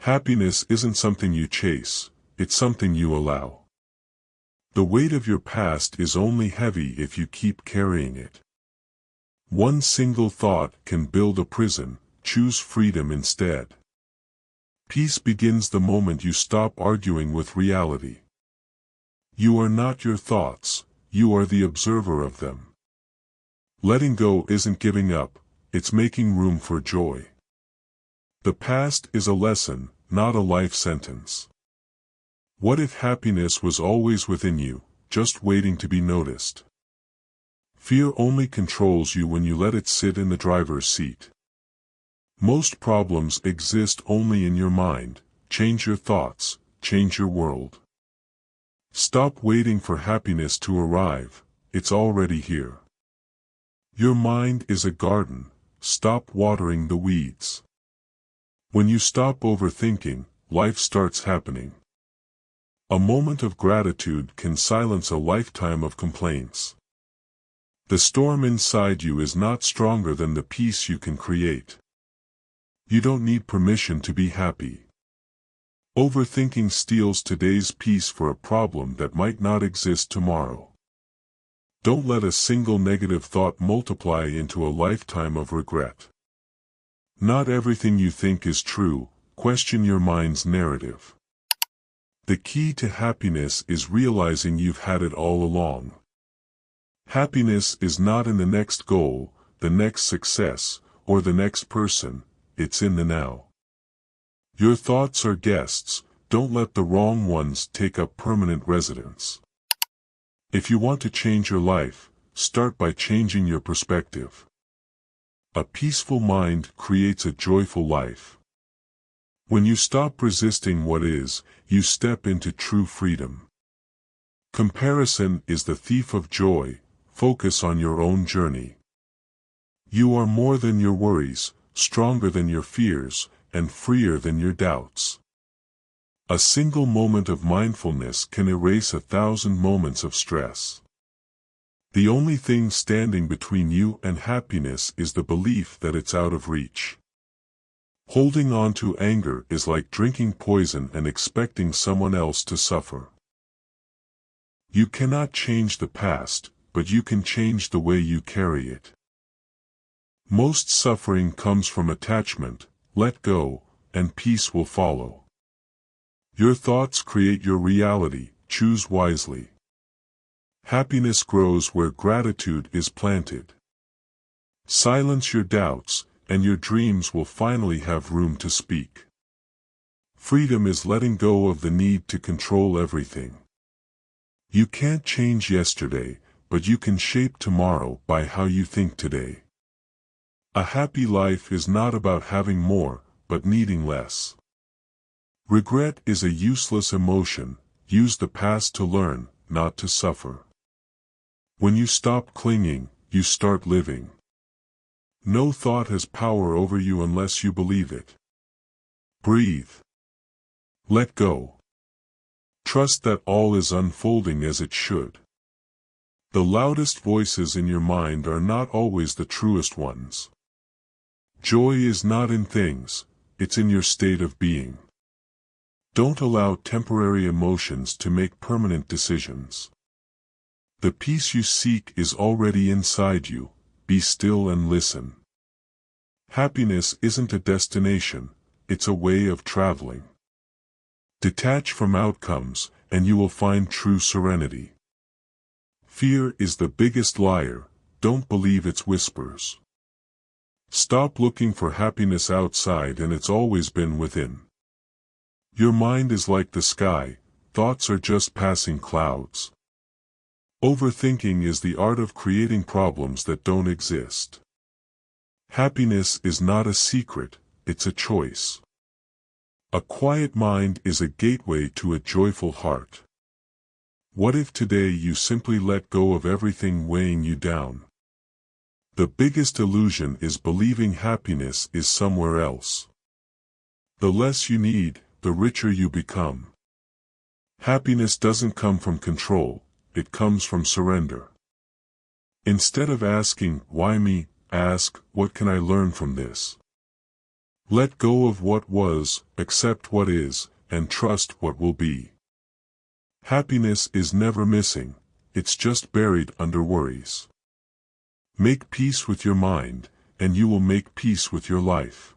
Happiness isn't something you chase, it's something you allow. The weight of your past is only heavy if you keep carrying it. One single thought can build a prison. Choose freedom instead. Peace begins the moment you stop arguing with reality. You are not your thoughts, you are the observer of them. Letting go isn't giving up, it's making room for joy. The past is a lesson, not a life sentence. What if happiness was always within you, just waiting to be noticed? Fear only controls you when you let it sit in the driver's seat. Most problems exist only in your mind. Change your thoughts, change your world. Stop waiting for happiness to arrive, it's already here. Your mind is a garden, stop watering the weeds. When you stop overthinking, life starts happening. A moment of gratitude can silence a lifetime of complaints. The storm inside you is not stronger than the peace you can create. You don't need permission to be happy. Overthinking steals today's peace for a problem that might not exist tomorrow. Don't let a single negative thought multiply into a lifetime of regret. Not everything you think is true. Question your mind's narrative. The key to happiness is realizing you've had it all along. Happiness is not in the next goal, the next success, or the next person, it's in the now. Your thoughts are guests, don't let the wrong ones take up permanent residence. If you want to change your life, start by changing your perspective. A peaceful mind creates a joyful life. When you stop resisting what is, you step into true freedom. Comparison is the thief of joy. Focus on your own journey. You are more than your worries, stronger than your fears, and freer than your doubts. A single moment of mindfulness can erase 1,000 moments of stress. The only thing standing between you and happiness is the belief that it's out of reach. Holding on to anger is like drinking poison and expecting someone else to suffer. You cannot change the past, but you can change the way you carry it. Most suffering comes from attachment. Let go, and peace will follow. Your thoughts create your reality. Choose wisely. Happiness grows where gratitude is planted. Silence your doubts, and your dreams will finally have room to speak. Freedom is letting go of the need to control everything. You can't change yesterday, but you can shape tomorrow by how you think today. A happy life is not about having more, but needing less. Regret is a useless emotion. Use the past to learn, not to suffer. When you stop clinging, you start living. No thought has power over you unless you believe it. Breathe. Let go. Trust that all is unfolding as it should. The loudest voices in your mind are not always the truest ones. Joy is not in things, it's in your state of being. Don't allow temporary emotions to make permanent decisions. The peace you seek is already inside you. Be still and listen. Happiness isn't a destination, it's a way of traveling. Detach from outcomes, and you will find true serenity. Fear is the biggest liar. Don't believe its whispers. Stop looking for happiness outside, and it's always been within. Your mind is like the sky, thoughts are just passing clouds. Overthinking is the art of creating problems that don't exist. Happiness is not a secret, it's a choice. A quiet mind is a gateway to a joyful heart. What if today you simply let go of everything weighing you down? The biggest illusion is believing happiness is somewhere else. The less you need, the richer you become. Happiness doesn't come from control, it comes from surrender. Instead of asking, why me, ask, what can I learn from this? Let go of what was, accept what is, and trust what will be. Happiness is never missing, it's just buried under worries. Make peace with your mind, and you will make peace with your life.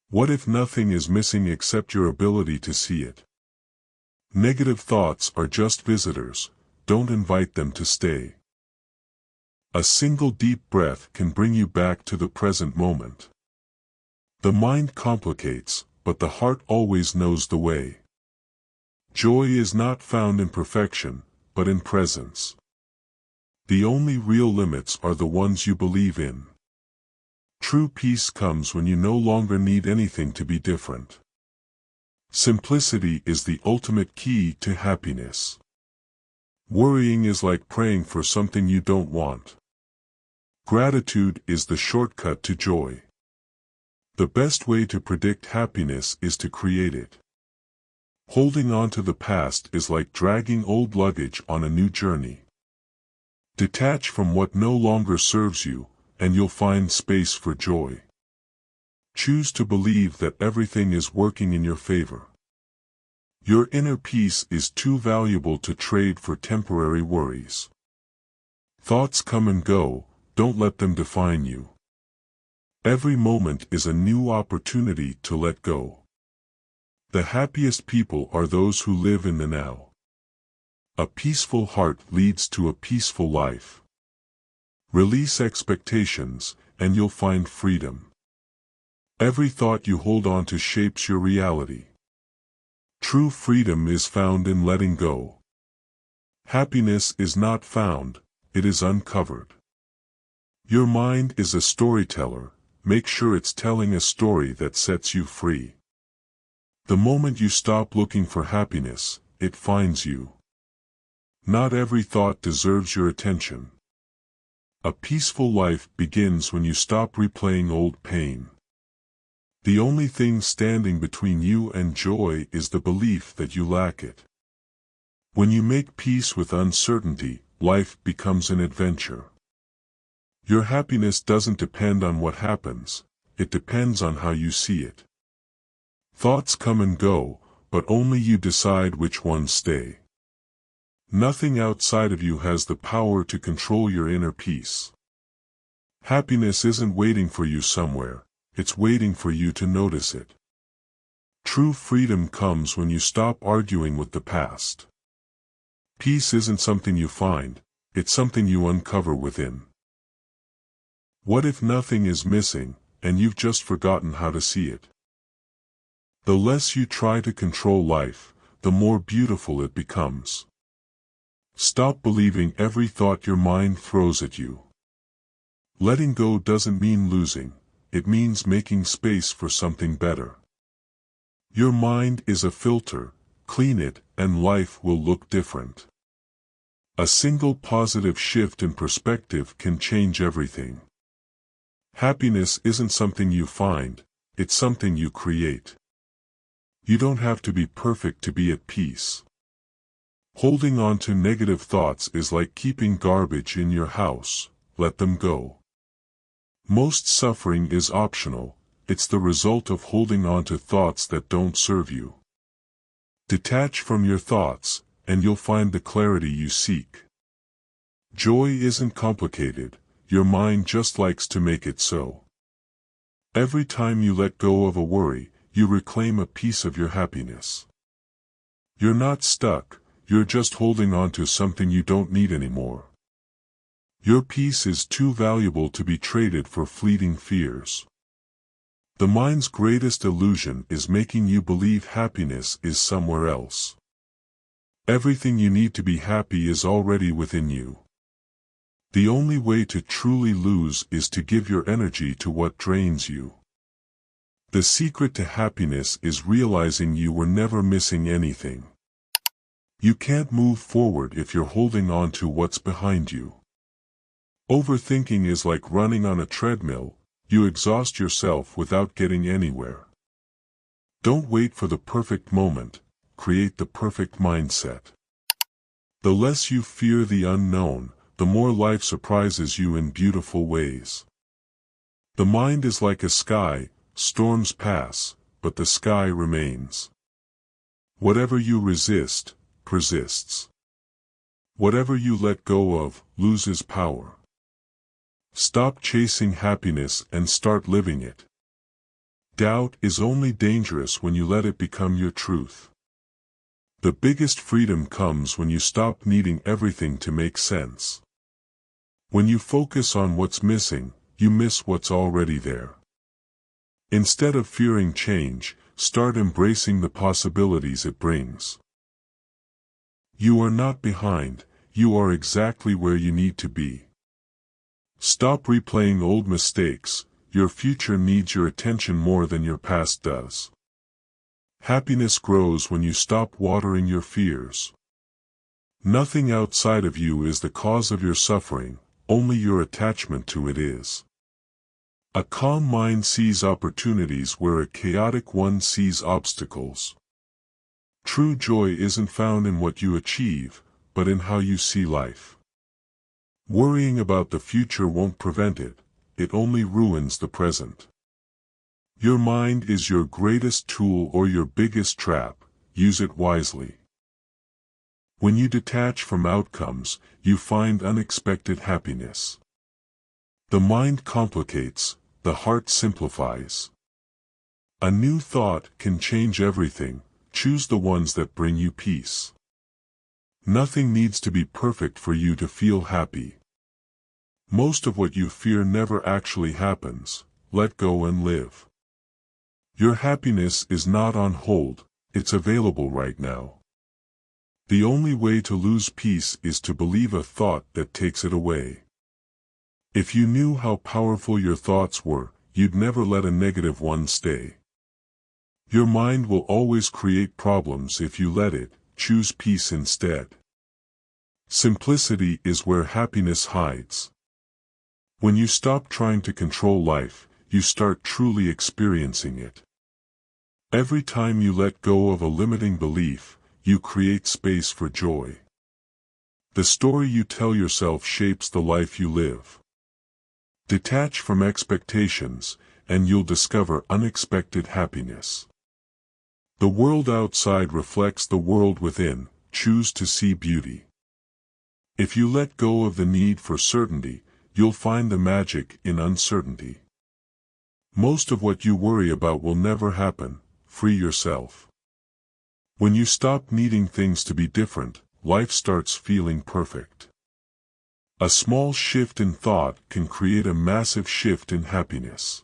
What if nothing is missing except your ability to see it? Negative thoughts are just visitors, don't invite them to stay. A single deep breath can bring you back to the present moment. The mind complicates, but the heart always knows the way. Joy is not found in perfection, but in presence. The only real limits are the ones you believe in. True peace comes when you no longer need anything to be different. Simplicity is the ultimate key to happiness. Worrying is like praying for something you don't want. Gratitude is the shortcut to joy. The best way to predict happiness is to create it. Holding on to the past is like dragging old luggage on a new journey. Detach from what no longer serves you, and you'll find space for joy. Choose to believe that everything is working in your favor. Your inner peace is too valuable to trade for temporary worries. Thoughts come and go, don't let them define you. Every moment is a new opportunity to let go. The happiest people are those who live in the now. A peaceful heart leads to a peaceful life. Release expectations, and you'll find freedom. Every thought you hold on to shapes your reality. True freedom is found in letting go. Happiness is not found, it is uncovered. Your mind is a storyteller, make sure it's telling a story that sets you free. The moment you stop looking for happiness, it finds you. Not every thought deserves your attention. A peaceful life begins when you stop replaying old pain. The only thing standing between you and joy is the belief that you lack it. When you make peace with uncertainty, life becomes an adventure. Your happiness doesn't depend on what happens, it depends on how you see it. Thoughts come and go, but only you decide which ones stay. Nothing outside of you has the power to control your inner peace. Happiness isn't waiting for you somewhere, it's waiting for you to notice it. True freedom comes when you stop arguing with the past. Peace isn't something you find, it's something you uncover within. What if nothing is missing, and you've just forgotten how to see it? The less you try to control life, the more beautiful it becomes. Stop believing every thought your mind throws at you. Letting go doesn't mean losing, it means making space for something better. Your mind is a filter, clean it, and life will look different. A single positive shift in perspective can change everything. Happiness isn't something you find, it's something you create. You don't have to be perfect to be at peace. Holding on to negative thoughts is like keeping garbage in your house, let them go. Most suffering is optional, it's the result of holding on to thoughts that don't serve you. Detach from your thoughts, and you'll find the clarity you seek. Joy isn't complicated, your mind just likes to make it so. Every time you let go of a worry, you reclaim a piece of your happiness. You're not stuck, you're just holding on to something you don't need anymore. Your peace is too valuable to be traded for fleeting fears. The mind's greatest illusion is making you believe happiness is somewhere else. Everything you need to be happy is already within you. The only way to truly lose is to give your energy to what drains you. The secret to happiness is realizing you were never missing anything. You can't move forward if you're holding on to what's behind you. Overthinking is like running on a treadmill, you exhaust yourself without getting anywhere. Don't wait for the perfect moment, create the perfect mindset. The less you fear the unknown, the more life surprises you in beautiful ways. The mind is like a sky, storms pass, but the sky remains. Whatever you resist, persists. Whatever you let go of, loses power. Stop chasing happiness and start living it. Doubt is only dangerous when you let it become your truth. The biggest freedom comes when you stop needing everything to make sense. When you focus on what's missing, you miss what's already there. Instead of fearing change, start embracing the possibilities it brings. You are not behind, you are exactly where you need to be. Stop replaying old mistakes, your future needs your attention more than your past does. Happiness grows when you stop watering your fears. Nothing outside of you is the cause of your suffering, only your attachment to it is. A calm mind sees opportunities where a chaotic one sees obstacles. True joy isn't found in what you achieve, but in how you see life. Worrying about the future won't prevent it, it only ruins the present. Your mind is your greatest tool or your biggest trap, use it wisely. When you detach from outcomes, you find unexpected happiness. The mind complicates, the heart simplifies. A new thought can change everything, choose the ones that bring you peace. Nothing needs to be perfect for you to feel happy. Most of what you fear never actually happens, let go and live. Your happiness is not on hold, it's available right now. The only way to lose peace is to believe a thought that takes it away. If you knew how powerful your thoughts were, you'd never let a negative one stay. Your mind will always create problems if you let it, choose peace instead. Simplicity is where happiness hides. When you stop trying to control life, you start truly experiencing it. Every time you let go of a limiting belief, you create space for joy. The story you tell yourself shapes the life you live. Detach from expectations, and you'll discover unexpected happiness. The world outside reflects the world within, choose to see beauty. If you let go of the need for certainty, you'll find the magic in uncertainty. Most of what you worry about will never happen, free yourself. When you stop needing things to be different, life starts feeling perfect. A small shift in thought can create a massive shift in happiness.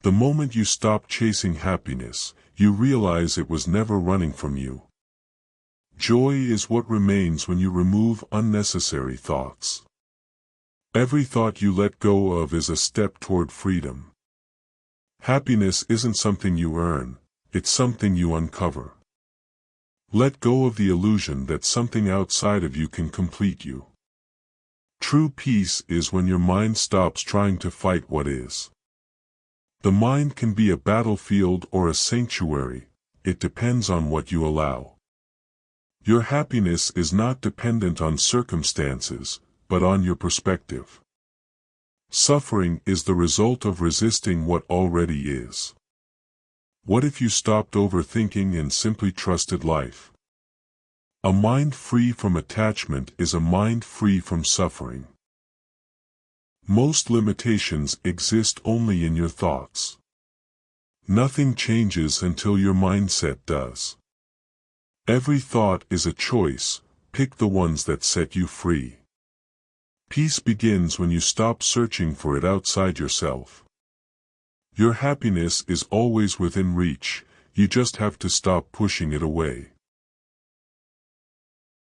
The moment you stop chasing happiness, you realize it was never running from you. Joy is what remains when you remove unnecessary thoughts. Every thought you let go of is a step toward freedom. Happiness isn't something you earn, it's something you uncover. Let go of the illusion that something outside of you can complete you. True peace is when your mind stops trying to fight what is. The mind can be a battlefield or a sanctuary, it depends on what you allow. Your happiness is not dependent on circumstances, but on your perspective. Suffering is the result of resisting what already is. What if you stopped overthinking and simply trusted life? A mind free from attachment is a mind free from suffering. Most limitations exist only in your thoughts. Nothing changes until your mindset does. Every thought is a choice, pick the ones that set you free. Peace begins when you stop searching for it outside yourself. Your happiness is always within reach, you just have to stop pushing it away.